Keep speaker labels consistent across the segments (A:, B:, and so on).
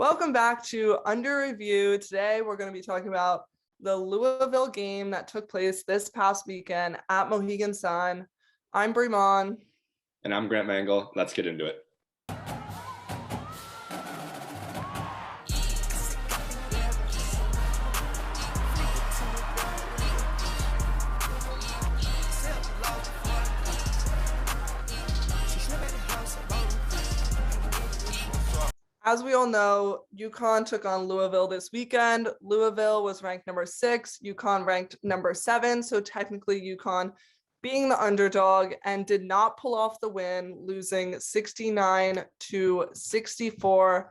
A: Welcome back to Under Review. Today we're going to be talking about the Louisville game that took place this past weekend at Mohegan Sun. I'm Mahn.
B: And I'm Grant Mengel. Let's get into it.
A: As we all know, UConn took on Louisville this weekend. Louisville was ranked number 6, UConn ranked number 7. So technically UConn being the underdog and did not pull off the win, losing 69-64.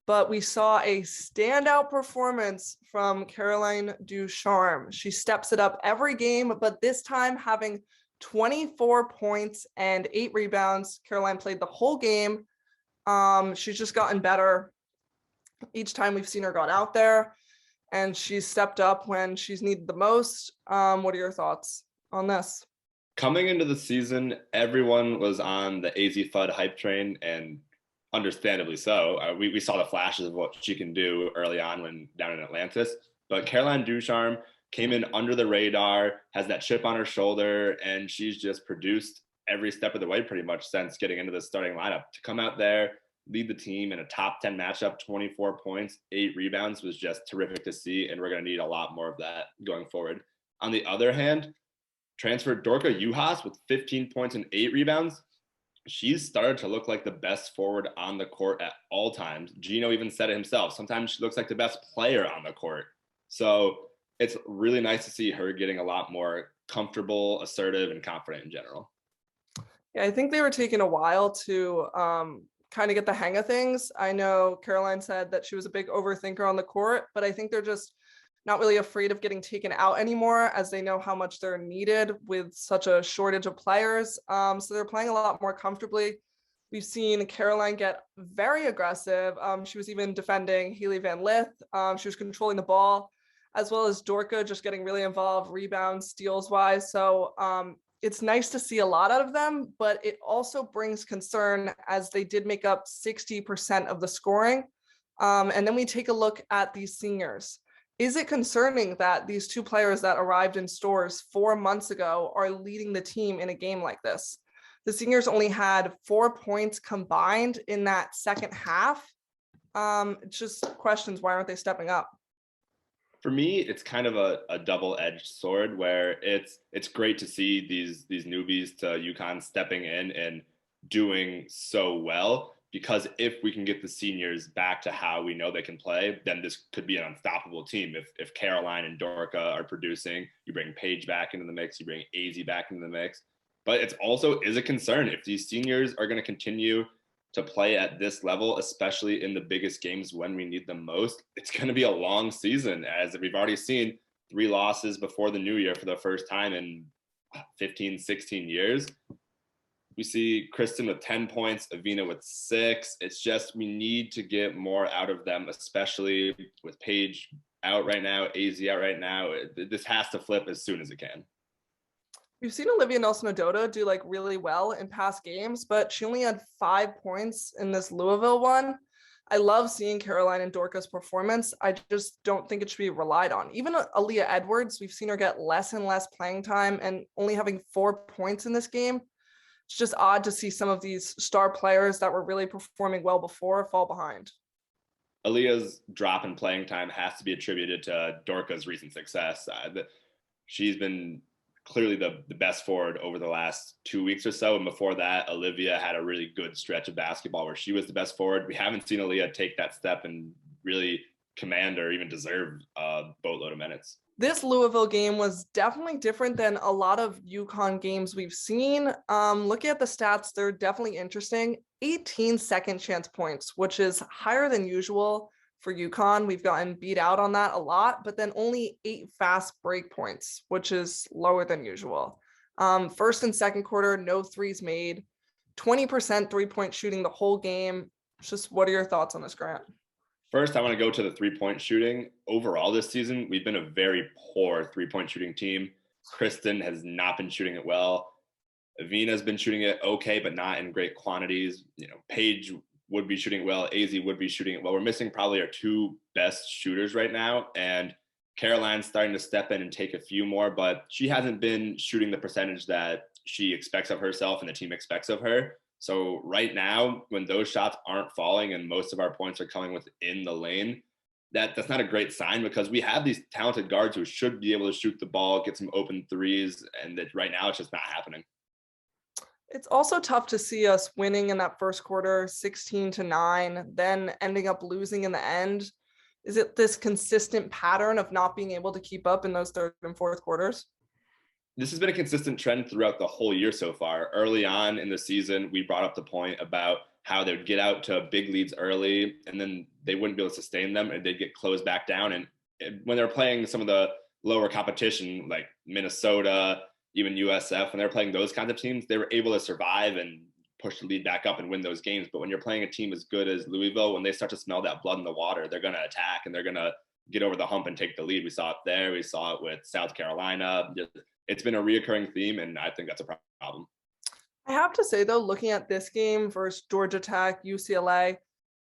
A: But we saw a standout performance from Caroline Ducharme. She steps it up every game, but this time having 24 points and 8 rebounds. Caroline played the whole game. She's just gotten better each time we've seen her got out there, and she's stepped up when she's needed the most. What are your thoughts on this?
B: Coming into the season, everyone was on the Azzi Fudd hype train, and understandably so. We saw the flashes of what she can do early on when down in Atlantis, but Caroline Ducharme came in under the radar, has that chip on her shoulder, and she's just produced every step of the way pretty much since getting into the starting lineup. To come out there, lead the team in a top 10 matchup, 24 points, 8 rebounds was just terrific to see, and we're going to need a lot more of that going forward. On the other hand, transferred Dorka Juhasz with 15 points and 8 rebounds. She's started to look like the best forward on the court at all times. Gino even said it himself. Sometimes she looks like the best player on the court. So it's really nice to see her getting a lot more comfortable, assertive, and confident in general.
A: Yeah, I think they were taking a while to kind of get the hang of things. I know Caroline said that she was a big overthinker on the court, but I think they're just not really afraid of getting taken out anymore, as they know how much they're needed with such a shortage of players. So they're playing a lot more comfortably. We've seen Caroline get very aggressive. She was even defending Haley Van Lith. She was controlling the ball, as well as Dorka just getting really involved, rebounds, steals wise. So it's nice to see a lot out of them, but it also brings concern as they did make up 60% of the scoring. And then we take a look at these seniors. Is it concerning that these two players that arrived in stores 4 months ago are leading the team in a game like this? The seniors only had 4 points combined in that second half. It's just questions, why aren't they stepping up?
B: For me, it's kind of a double-edged sword where it's great to see these newbies to UConn stepping in and doing so well, because if we can get the seniors back to how we know they can play, then this could be an unstoppable team. If Caroline and Dorka are producing, you bring Paige back into the mix, you bring Azzi back into the mix. But it's also is a concern if these seniors are going to continue to play at this level, especially in the biggest games when we need them most. It's going to be a long season, as we've already seen 3 losses before the new year for the first time in 15, 16 years. We see Kristen with 10 points, Avina with 6. It's just we need to get more out of them, especially with Paige out right now, Azzi out right now. This has to flip as soon as it can.
A: We've seen Olivia Nelson-Ododa do like really well in past games, but she only had 5 points in this Louisville one. I love seeing Caroline and Dorka's performance. I just don't think it should be relied on. Even Aaliyah Edwards, we've seen her get less and less playing time and only having 4 points in this game. It's just odd to see some of these star players that were really performing well before fall behind.
B: Aaliyah's drop in playing time has to be attributed to Dorka's recent success. She's been clearly the best forward over the last 2 weeks or so. And before that, Olivia had a really good stretch of basketball where she was the best forward. We haven't seen Aaliyah take that step and really command or even deserve a boatload of minutes.
A: This Louisville game was definitely different than a lot of UConn games we've seen. Looking at the stats, they're definitely interesting. 18 second chance points, which is higher than usual for UConn. We've gotten beat out on that a lot, but then only 8 fast break points, which is lower than usual. First and second quarter, no threes made, 20% 3-point shooting the whole game. Just what are your thoughts on this, Grant?
B: First, I want to go to the 3-point shooting. Overall this season, we've been a very poor 3-point shooting team. Kristen has not been shooting it well. Avina's been shooting it okay, but not in great quantities. Paige would be shooting it well. Azzi would be shooting it well. We're missing probably our two best shooters right now. And Caroline's starting to step in and take a few more, but she hasn't been shooting the percentage that she expects of herself and the team expects of her. So right now, when those shots aren't falling and most of our points are coming within the lane, that's not a great sign, because we have these talented guards who should be able to shoot the ball, get some open threes, and that right now it's just not happening.
A: It's also tough to see us winning in that first quarter, 16-9, then ending up losing in the end. Is it this consistent pattern of not being able to keep up in those third and fourth quarters?
B: This has been a consistent trend throughout the whole year so far. Early on in the season, we brought up the point about how they would get out to big leads early and then they wouldn't be able to sustain them and they'd get closed back down. And when they're playing some of the lower competition like Minnesota, even USF, when they're playing those kinds of teams, they were able to survive and push the lead back up and win those games. But when you're playing a team as good as Louisville, when they start to smell that blood in the water, they're going to attack and they're going to get over the hump and take the lead. We saw it there. We saw it with South Carolina. It's been a reoccurring theme, and I think that's a problem.
A: I have to say, though, looking at this game versus Georgia Tech, UCLA,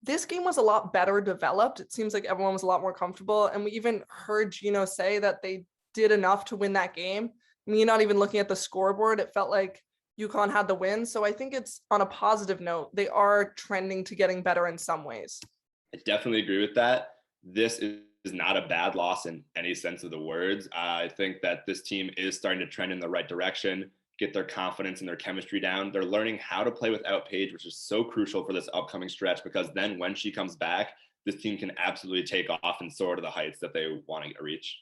A: this game was a lot better developed. It seems like everyone was a lot more comfortable. And we even heard Gino say that they did enough to win that game. Me not even looking at the scoreboard, it felt like UConn had the win. So I think it's on a positive note. They are trending to getting better in some ways.
B: I definitely agree with that. This is not a bad loss in any sense of the words. I think that this team is starting to trend in the right direction, get their confidence and their chemistry down. They're learning how to play without Paige, which is so crucial for this upcoming stretch, because then when she comes back, this team can absolutely take off and soar to the heights that they want to reach.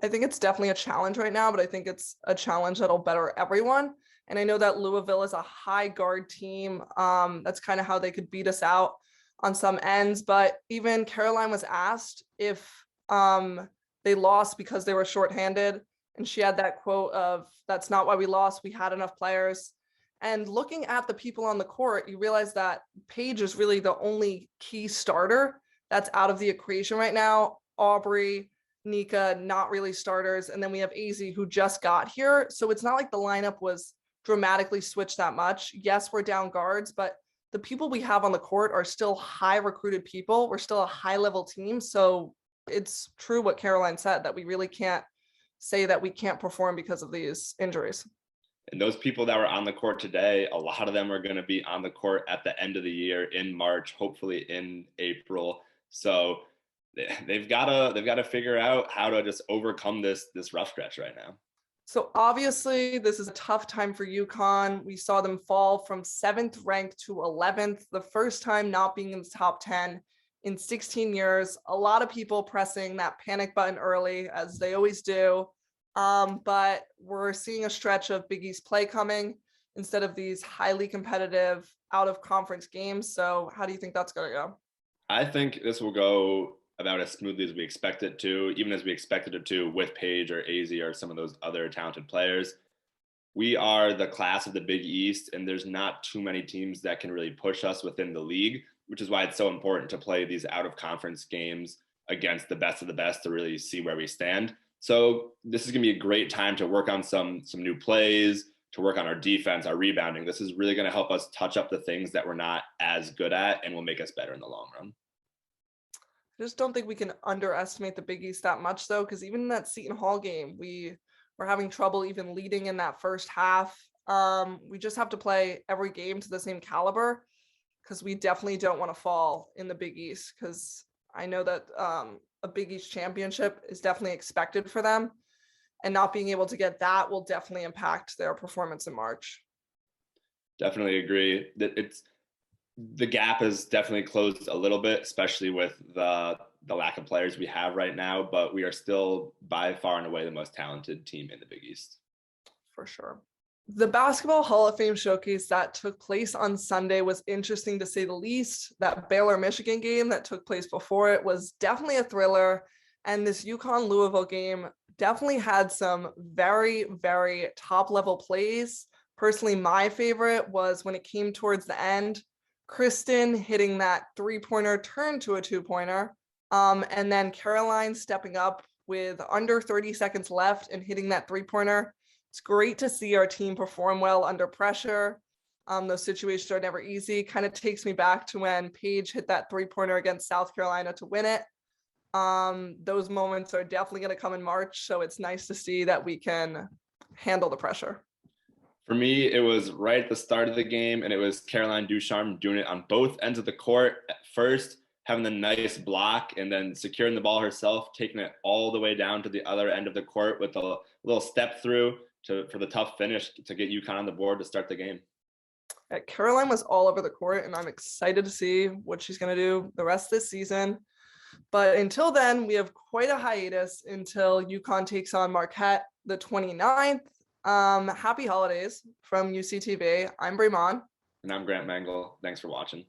A: I think it's definitely a challenge right now, but I think it's a challenge that'll better everyone. And I know that Louisville is a high guard team. That's kind of how they could beat us out on some ends. But even Caroline was asked if they lost because they were shorthanded. And she had that quote of, "That's not why we lost. We had enough players." And looking at the people on the court, you realize that Paige is really the only key starter that's out of the equation right now. Aubrey, Nika, not really starters. And then we have Azzi, who just got here. So it's not like the lineup was dramatically switched that much. Yes, we're down guards, but the people we have on the court are still high recruited people. We're still a high level team. So it's true what Caroline said, that we really can't say that we can't perform because of these injuries.
B: And those people that were on the court today, a lot of them are going to be on the court at the end of the year in March, hopefully in April. So they've got to figure out how to just overcome this rough stretch right now.
A: So obviously this is a tough time for UConn. We saw them fall from 7th ranked to 11th, the first time not being in the top 10 in 16 years. A lot of people pressing that panic button early, as they always do. But we're seeing a stretch of Big East play coming instead of these highly competitive out of conference games. So how do you think that's going to go?
B: I think this will go about as smoothly as we expect it to, even as we expected it to with Paige or Azzi or some of those other talented players. We are the class of the Big East, and there's not too many teams that can really push us within the league, which is why it's so important to play these out of conference games against the best of the best to really see where we stand. So this is going to be a great time to work on some new plays, to work on our defense, our rebounding. This is really going to help us touch up the things that we're not as good at and will make us better in the long run.
A: I just don't think we can underestimate the Big East that much, though, because even in that Seton Hall game, we were having trouble even leading in that first half. We just have to play every game to the same caliber, because we definitely don't want to fall in the Big East, because I know that a Big East championship is definitely expected for them, and not being able to get that will definitely impact their performance in March.
B: Definitely agree. The gap is definitely closed a little bit, especially with the lack of players we have right now, but we are still by far and away the most talented team in the Big East.
A: For sure. The Basketball Hall of Fame showcase that took place on Sunday was interesting to say the least. That Baylor-Michigan game that took place before it was definitely a thriller. And this UConn-Louisville game definitely had some very, very top-level plays. Personally, my favorite was when it came towards the end, Kristen hitting that three-pointer turned to a two-pointer. And then Caroline stepping up with under 30 seconds left and hitting that three-pointer. It's great to see our team perform well under pressure. Those situations are never easy. Kind of takes me back to when Paige hit that 3-pointer against South Carolina to win it. Those moments are definitely going to come in March. So it's nice to see that we can handle the pressure.
B: For me, it was right at the start of the game, and it was Caroline Ducharme doing it on both ends of the court. At first, having the nice block, and then securing the ball herself, taking it all the way down to the other end of the court with a little step through for the tough finish to get UConn on the board to start the game.
A: Caroline was all over the court, and I'm excited to see what she's going to do the rest of this season. But until then, we have quite a hiatus until UConn takes on Marquette the 29th. Happy holidays from UCTV. I'm Mahn.
B: And I'm Grant Mengel. Thanks for watching.